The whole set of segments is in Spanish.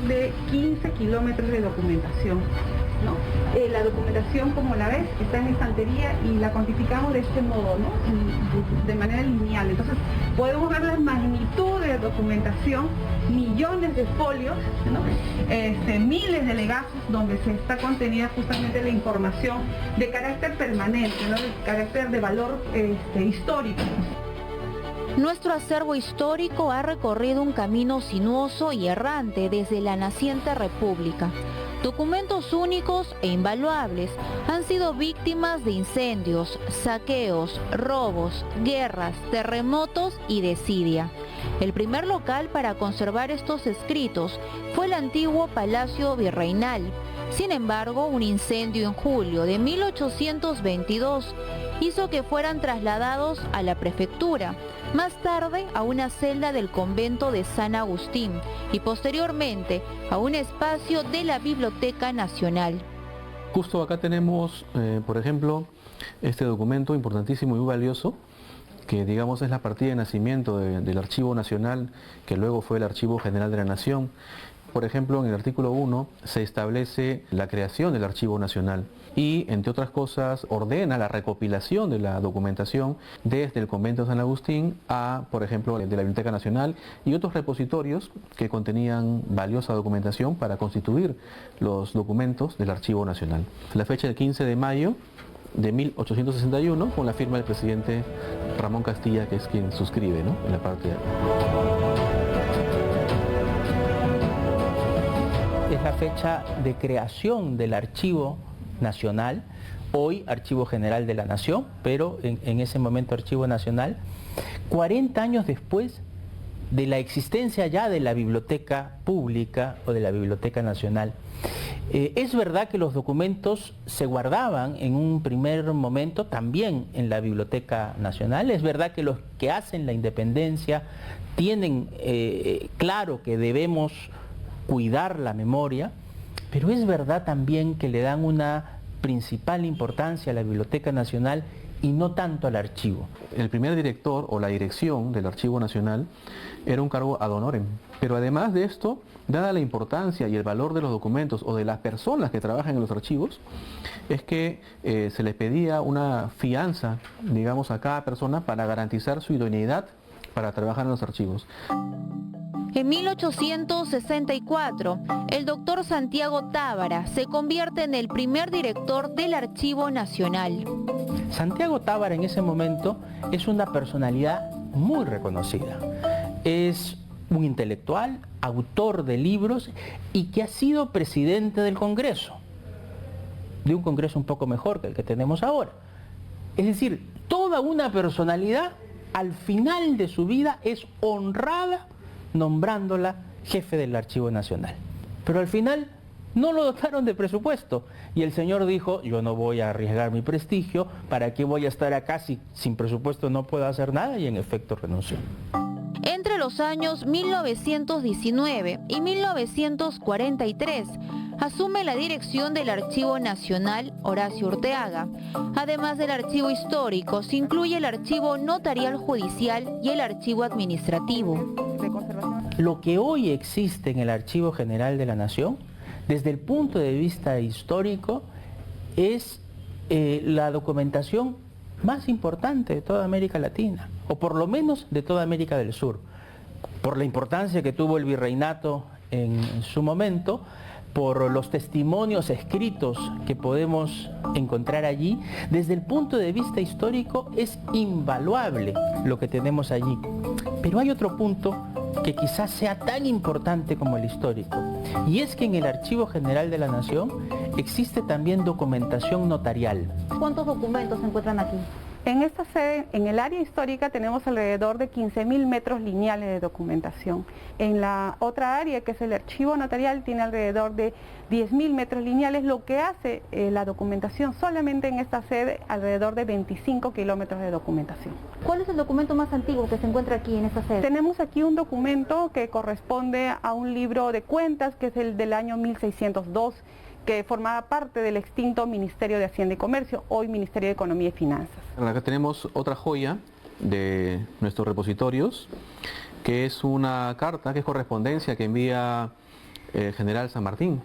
de 15 kilómetros de documentación, ¿no? La documentación, como la ves, está en estantería y la cuantificamos de este modo, ¿no? De manera lineal. Entonces, podemos ver la magnitud de documentación, millones de folios, ¿no? Miles de legajos donde se está contenida justamente la información de carácter permanente, ¿no? De carácter de valor histórico. Nuestro acervo histórico ha recorrido un camino sinuoso y errante desde la naciente República. Documentos únicos e invaluables han sido víctimas de incendios, saqueos, robos, guerras, terremotos y desidia. El primer local para conservar estos escritos fue el antiguo Palacio Virreinal. Sin embargo, un incendio en julio de 1822 hizo que fueran trasladados a la prefectura, más tarde a una celda del convento de San Agustín y posteriormente a un espacio de la Biblioteca Nacional. Justo acá tenemos, por ejemplo, este documento importantísimo y muy valioso, que digamos es la partida de nacimiento del Archivo Nacional, que luego fue el Archivo General de la Nación. Por ejemplo, en el artículo 1 se establece la creación del Archivo Nacional y, entre otras cosas, ordena la recopilación de la documentación desde el convento de San Agustín a, por ejemplo, de la Biblioteca Nacional y otros repositorios que contenían valiosa documentación para constituir los documentos del Archivo Nacional. La fecha del 15 de mayo de 1861, con la firma del presidente Ramón Castilla, que es quien suscribe, ¿no?, en la parte de... Es la fecha de creación del Archivo Nacional, hoy Archivo General de la Nación, pero en ese momento Archivo Nacional, 40 años después de la existencia ya de la Biblioteca Pública o de la Biblioteca Nacional. Es verdad que los documentos se guardaban en un primer momento también en la Biblioteca Nacional, es verdad que los que hacen la independencia tienen claro que debemos cuidar la memoria, pero es verdad también que le dan una principal importancia a la Biblioteca Nacional y no tanto al archivo. El primer director o la dirección del Archivo Nacional era un cargo ad honorem, pero además de esto, dada la importancia y el valor de los documentos o de las personas que trabajan en los archivos, es que se les pedía una fianza, digamos, a cada persona para garantizar su idoneidad para trabajar en los archivos. En 1864, el doctor Santiago Tábara se convierte en el primer director del Archivo Nacional. Santiago Tábara en ese momento es una personalidad muy reconocida. Es un intelectual, autor de libros y que ha sido presidente del Congreso, de un Congreso un poco mejor que el que tenemos ahora. Es decir, toda una personalidad al final de su vida es honrada nombrándola jefe del Archivo Nacional. Pero al final no lo dotaron de presupuesto y el señor dijo, yo no voy a arriesgar mi prestigio, ¿para qué voy a estar acá si sin presupuesto no puedo hacer nada? Y en efecto renunció. Entre los años 1919 y 1943, asume la dirección del Archivo Nacional Horacio Urteaga. Además del archivo histórico, se incluye el archivo notarial judicial y el archivo administrativo. Lo que hoy existe en el Archivo General de la Nación, desde el punto de vista histórico, es la documentación más importante de toda América Latina, o por lo menos de toda América del Sur, por la importancia que tuvo el virreinato en su momento, por los testimonios escritos que podemos encontrar allí. Desde el punto de vista histórico es invaluable lo que tenemos allí. Pero hay otro punto que quizás sea tan importante como el histórico, y es que en el Archivo General de la Nación existe también documentación notarial. ¿Cuántos documentos se encuentran aquí? En esta sede, en el área histórica, tenemos alrededor de 15.000 metros lineales de documentación. En la otra área, que es el archivo notarial, tiene alrededor de 10.000 metros lineales, lo que hace la documentación solamente en esta sede alrededor de 25 kilómetros de documentación. ¿Cuál es el documento más antiguo que se encuentra aquí en esta sede? Tenemos aquí un documento que corresponde a un libro de cuentas, que es el del año 1602, que formaba parte del extinto Ministerio de Hacienda y Comercio, hoy Ministerio de Economía y Finanzas. Acá tenemos otra joya de nuestros repositorios, que es una carta, que es correspondencia que envía general San Martín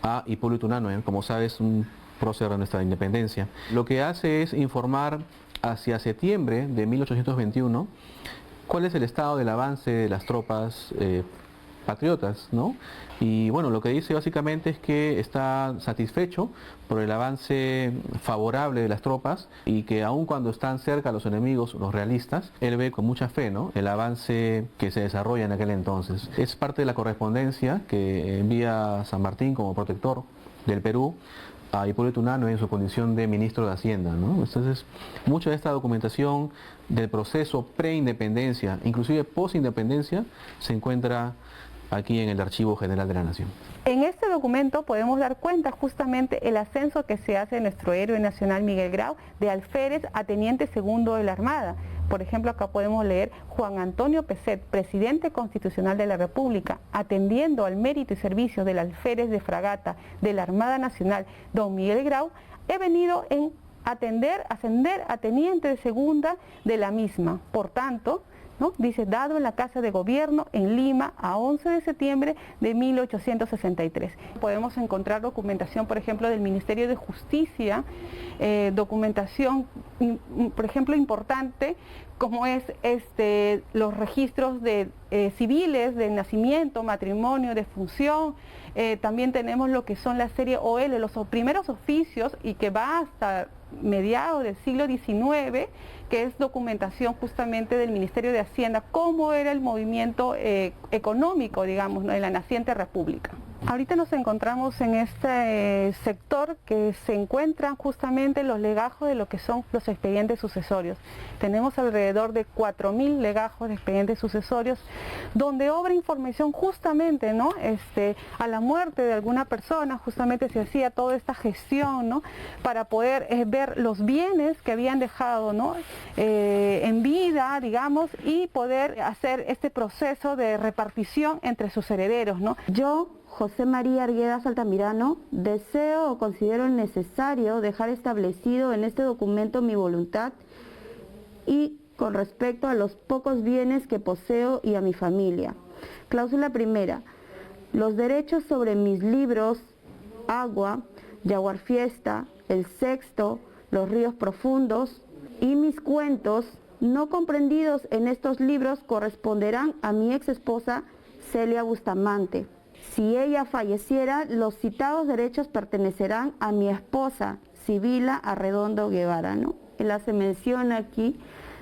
a Hipólito Unanue, como sabes, un prócer de nuestra independencia. Lo que hace es informar hacia septiembre de 1821 cuál es el estado del avance de las tropas patriotas, ¿no? Y bueno, lo que dice básicamente es que está satisfecho por el avance favorable de las tropas y que aun cuando están cerca los enemigos, los realistas, él ve con mucha fe, ¿no?, el avance que se desarrolla en aquel entonces. Es parte de la correspondencia que envía San Martín como protector del Perú a Hipólito Unanue en su condición de ministro de Hacienda, ¿no? Entonces, mucha de esta documentación del proceso pre-independencia, inclusive post-independencia, se encuentra aquí en el Archivo General de la Nación. En este documento podemos dar cuenta justamente el ascenso que se hace de nuestro héroe nacional Miguel Grau de alférez a teniente segundo de la Armada. Por ejemplo, acá podemos leer Juan Antonio Peset, presidente constitucional de la República, atendiendo al mérito y servicio del alférez de fragata de la Armada Nacional, don Miguel Grau, he venido en ascender a teniente de segunda de la misma. Por tanto, ¿no?, dice, dado en la Casa de Gobierno en Lima a 11 de septiembre de 1863. Podemos encontrar documentación, por ejemplo, del Ministerio de Justicia, documentación, por ejemplo, importante, como es los registros de civiles de nacimiento, matrimonio, defunción. También tenemos lo que son la serie OL, los primeros oficios, y que va hasta mediados del siglo XIX, que es documentación justamente del Ministerio de Hacienda, cómo era el movimiento económico, digamos, ¿no?, en la naciente república. Ahorita nos encontramos en este sector que se encuentran justamente los legajos de lo que son los expedientes sucesorios. Tenemos alrededor de 4.000 legajos de expedientes sucesorios, donde obra información justamente, ¿no?, a la muerte de alguna persona, justamente se hacía toda esta gestión, ¿no?, para poder ver los bienes que habían dejado, ¿no?, en vida, digamos, y poder hacer este proceso de repartición entre sus herederos, ¿no? Yo, José María Arguedas Altamirano, deseo o considero necesario dejar establecido en este documento mi voluntad y con respecto a los pocos bienes que poseo y a mi familia. Cláusula primera. Los derechos sobre mis libros, Agua, Yaguar Fiesta, El Sexto, Los Ríos Profundos y mis cuentos no comprendidos en estos libros corresponderán a mi ex esposa Celia Bustamante. Si ella falleciera, los citados derechos pertenecerán a mi esposa, Sibila Arredondo Guevara, ¿no? Él hace mención aquí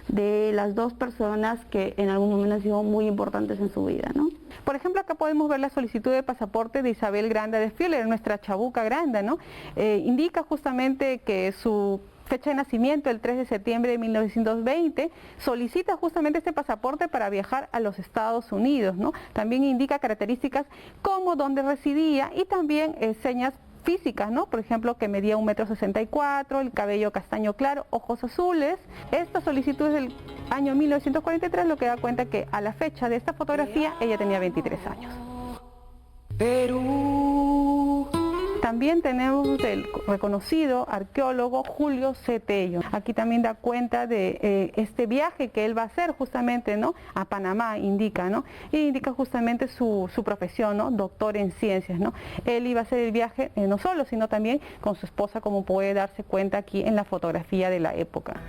de las dos personas que en algún momento han sido muy importantes en su vida, ¿no? Por ejemplo, acá podemos ver la solicitud de pasaporte de Isabel Granda de Fieler, nuestra chabuca Granda, ¿no? Indica justamente que su fecha de nacimiento, el 3 de septiembre de 1920, solicita justamente este pasaporte para viajar a los Estados Unidos, ¿no? También indica características como dónde residía y también señas físicas, ¿no? Por ejemplo, que medía 1,64 m, el cabello castaño claro, ojos azules. Esta solicitud es del año 1943, lo que da cuenta que a la fecha de esta fotografía ella tenía 23 años. Perú. También tenemos el reconocido arqueólogo Julio C. Tello. Aquí también da cuenta de este viaje que él va a hacer justamente, ¿no?, a Panamá, indica, ¿no? Y indica justamente su profesión, ¿no?, doctor en ciencias, ¿no? Él iba a hacer el viaje no solo, sino también con su esposa, como puede darse cuenta aquí en la fotografía de la época.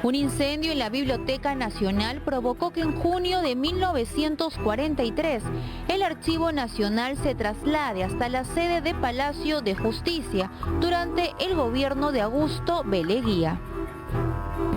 Un incendio en la Biblioteca Nacional provocó que en junio de 1943 el Archivo Nacional se traslade hasta la sede de Palacio de Justicia durante el gobierno de Augusto B. Leguía.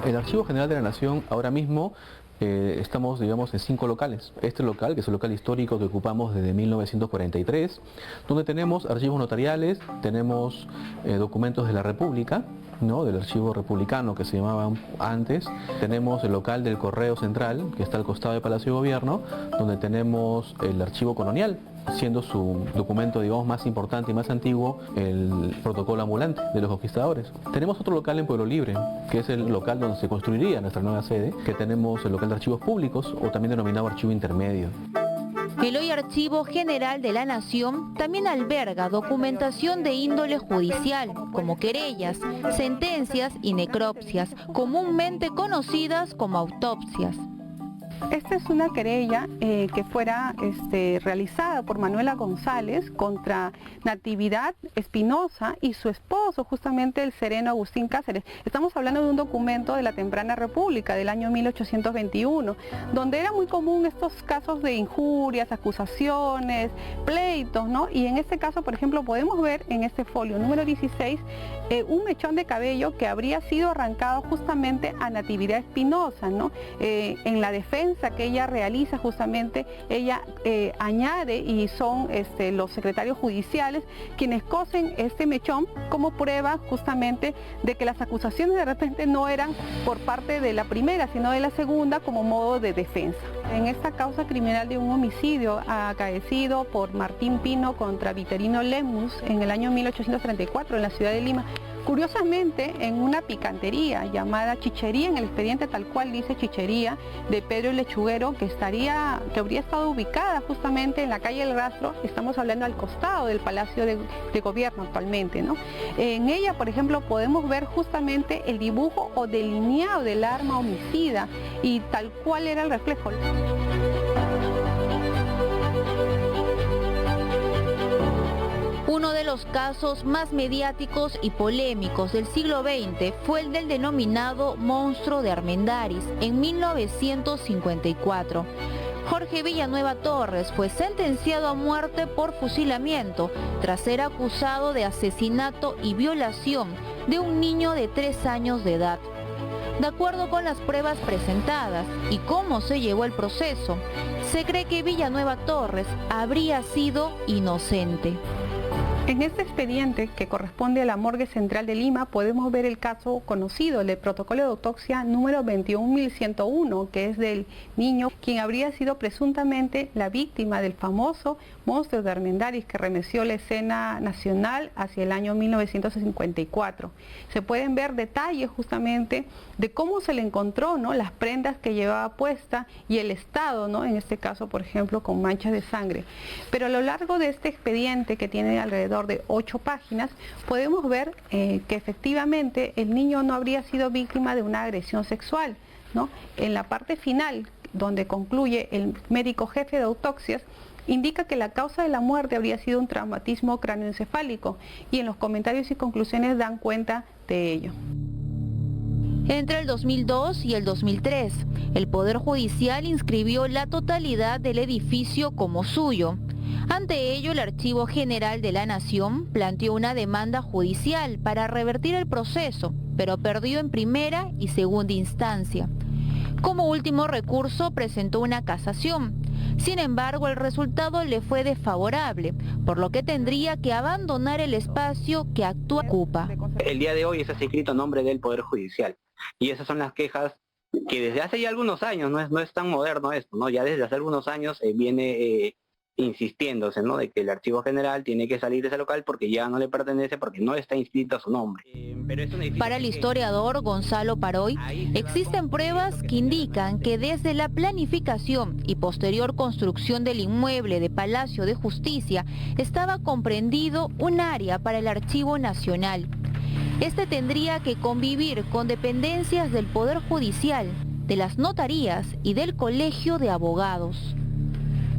El Archivo General de la Nación ahora mismo estamos, digamos, en 5 locales. Este local, que es el local histórico que ocupamos desde 1943, donde tenemos archivos notariales, tenemos documentos de la República, ¿no?, del archivo republicano que se llamaba antes. Tenemos el local del Correo Central, que está al costado del Palacio de Gobierno, donde tenemos el archivo colonial, siendo su documento, digamos, más importante y más antiguo el protocolo ambulante de los conquistadores. Tenemos otro local en Pueblo Libre, que es el local donde se construiría nuestra nueva sede, que tenemos el local de archivos públicos, o también denominado archivo intermedio. El hoy Archivo General de la Nación también alberga documentación de índole judicial, como querellas, sentencias y necropsias, comúnmente conocidas como autopsias. Esta es una querella que fuera realizada por Manuela González contra Natividad Espinosa y su esposo, justamente el sereno Agustín Cáceres. Estamos hablando de un documento de la temprana república del año 1821, donde era muy común estos casos de injurias, acusaciones, pleitos, ¿no? Y en este caso, por ejemplo, podemos ver en este folio número 16 un mechón de cabello que habría sido arrancado justamente a Natividad Espinosa, ¿no? En la defensa que ella realiza, justamente ella añade, y son los secretarios judiciales quienes cosen este mechón como prueba justamente de que las acusaciones de repente no eran por parte de la primera, sino de la segunda, como modo de defensa. En esta causa criminal de un homicidio acaecido por Martín Pino contra Viterino Lemus en el año 1834 en la ciudad de Lima, curiosamente, en una picantería llamada Chichería, en el expediente tal cual dice Chichería, de Pedro el Lechuguero, que habría estado ubicada justamente en la calle El Rastro, estamos hablando al costado del Palacio de Gobierno actualmente, ¿no? En ella, por ejemplo, podemos ver justamente el dibujo o delineado del arma homicida y tal cual era el reflejo. Uno de los casos más mediáticos y polémicos del siglo XX fue el del denominado monstruo de Armendáriz en 1954. Jorge Villanueva Torres fue sentenciado a muerte por fusilamiento tras ser acusado de asesinato y violación de un niño de 3 años de edad. De acuerdo con las pruebas presentadas y cómo se llevó el proceso, se cree que Villanueva Torres habría sido inocente. En este expediente, que corresponde a la Morgue Central de Lima, podemos ver el caso conocido, el protocolo de autopsia número 21101, que es del niño quien habría sido presuntamente la víctima del famoso monstruo de Armendáriz que remeció la escena nacional hacia el año 1954. Se pueden ver detalles justamente de cómo se le encontró, ¿no?, las prendas que llevaba puesta y el estado, ¿no?, en este caso, por ejemplo, con manchas de sangre. Pero a lo largo de este expediente, que tiene alrededor de 8 páginas, podemos ver que efectivamente el niño no habría sido víctima de una agresión sexual, ¿no? En la parte final, donde concluye el médico jefe de autopsias, indica que la causa de la muerte habría sido un traumatismo cráneoencefálico, y en los comentarios y conclusiones dan cuenta de ello. Entre el 2002 y el 2003, el Poder Judicial inscribió la totalidad del edificio como suyo. Ante ello, el Archivo General de la Nación planteó una demanda judicial para revertir el proceso, pero perdió en primera y segunda instancia. Como último recurso, presentó una casación. Sin embargo, el resultado le fue desfavorable, por lo que tendría que abandonar el espacio que actualmente ocupa. El día de hoy está escrito a nombre del Poder Judicial, y esas son las quejas que desde hace ya algunos años, no es tan moderno esto, ¿no? Ya desde hace algunos años viene insistiéndose, ¿no?, de que el Archivo General tiene que salir de ese local porque ya no le pertenece, porque no está inscrito a su nombre. Para el historiador Gonzalo Paroy, existen pruebas que indican que desde la planificación y posterior construcción del inmueble de Palacio de Justicia estaba comprendido un área para el Archivo Nacional. Este tendría que convivir con dependencias del Poder Judicial, de las notarías y del Colegio de Abogados.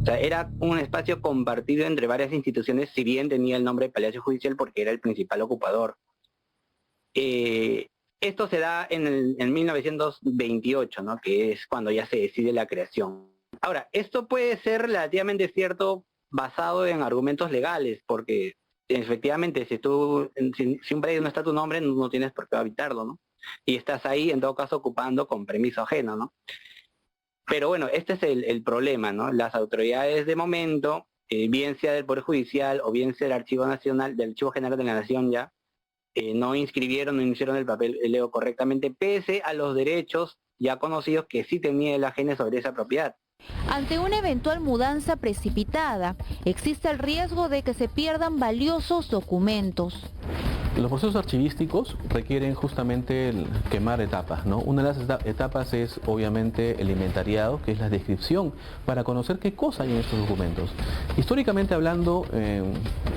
O sea, era un espacio compartido entre varias instituciones, si bien tenía el nombre de Palacio Judicial porque era el principal ocupador. Esto se da en 1928, ¿no?, que es cuando ya se decide la creación. Ahora, esto puede ser relativamente cierto basado en argumentos legales, porque efectivamente si un predio no está a tu nombre, no tienes por qué habitarlo, ¿no? Y estás ahí, en todo caso, ocupando con permiso ajeno, ¿no? Pero bueno, este es el problema, ¿no? Las autoridades de momento, bien sea del Poder Judicial o bien sea del Archivo Nacional, del Archivo General de la Nación ya, no inscribieron, no hicieron el papeleo correctamente, pese a los derechos ya conocidos que sí tenía el ajeno sobre esa propiedad. Ante una eventual mudanza precipitada, existe el riesgo de que se pierdan valiosos documentos. Los procesos archivísticos requieren justamente el quemar etapas, ¿no? Una de las etapas es obviamente el inventariado, que es la descripción, para conocer qué cosa hay en estos documentos. Históricamente hablando,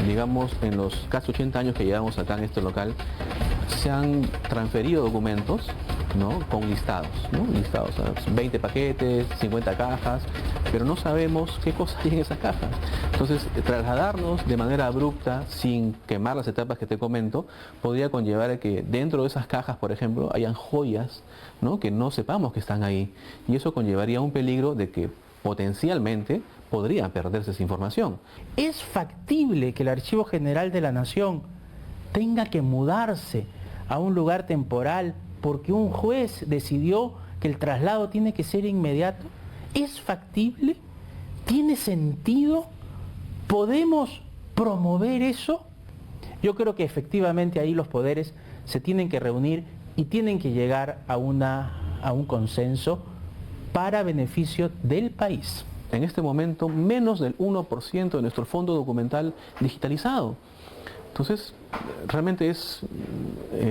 digamos, en los casi 80 años que llevamos acá en este local, se han transferido documentos ¿no? Con listados, ¿no? Listados, 20 paquetes, 50 cajas, pero no sabemos qué cosas hay en esas cajas. Entonces, trasladarnos de manera abrupta, sin quemar las etapas que te comento, podría conllevar a que dentro de esas cajas, por ejemplo, hayan joyas, ¿no? Que no sepamos que están ahí. Y eso conllevaría un peligro de que potencialmente podría perderse esa información. ¿Es factible que el Archivo General de la Nación tenga que mudarse a un lugar temporal porque un juez decidió que el traslado tiene que ser inmediato? ¿Es factible? ¿Tiene sentido? ¿Podemos promover eso? Yo creo que efectivamente ahí los poderes se tienen que reunir y tienen que llegar a un consenso para beneficio del país. En este momento, menos del 1% de nuestro fondo documental digitalizado. Entonces, realmente es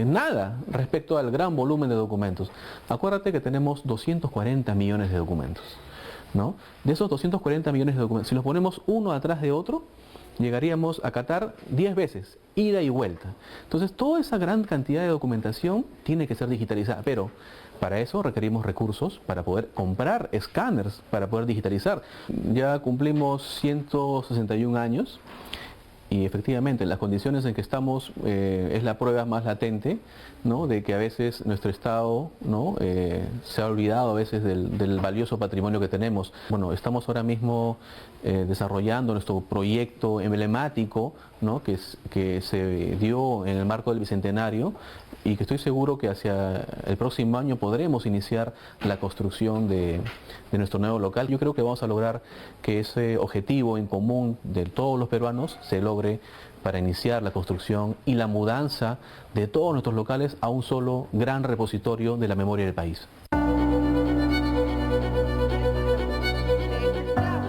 nada respecto al gran volumen de documentos. Acuérdate que tenemos 240 millones de documentos, ¿no? De esos 240 millones de documentos, si los ponemos uno atrás de otro, llegaríamos a catar 10 veces, ida y vuelta. Entonces, toda esa gran cantidad de documentación tiene que ser digitalizada, pero para eso requerimos recursos para poder comprar escáneres, para poder digitalizar. Ya cumplimos 161 años y efectivamente las condiciones en que estamos es la prueba más latente, ¿no? De que a veces nuestro Estado, ¿no? Se ha olvidado a veces del valioso patrimonio que tenemos. Bueno, estamos ahora mismo desarrollando nuestro proyecto emblemático, ¿no? que se dio en el marco del Bicentenario y que estoy seguro que hacia el próximo año podremos iniciar la construcción de nuestro nuevo local. Yo creo que vamos a lograr que ese objetivo en común de todos los peruanos se logre para iniciar la construcción y la mudanza de todos nuestros locales a un solo gran repositorio de la memoria del país.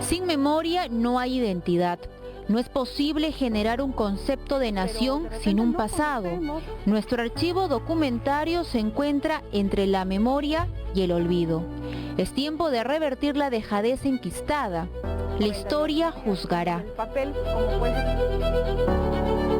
Sin memoria no hay identidad. No es posible generar un concepto de nación sin un pasado. Nuestro archivo documentario se encuentra entre la memoria y el olvido. Es tiempo de revertir la dejadez enquistada. La historia juzgará. El papel como puede.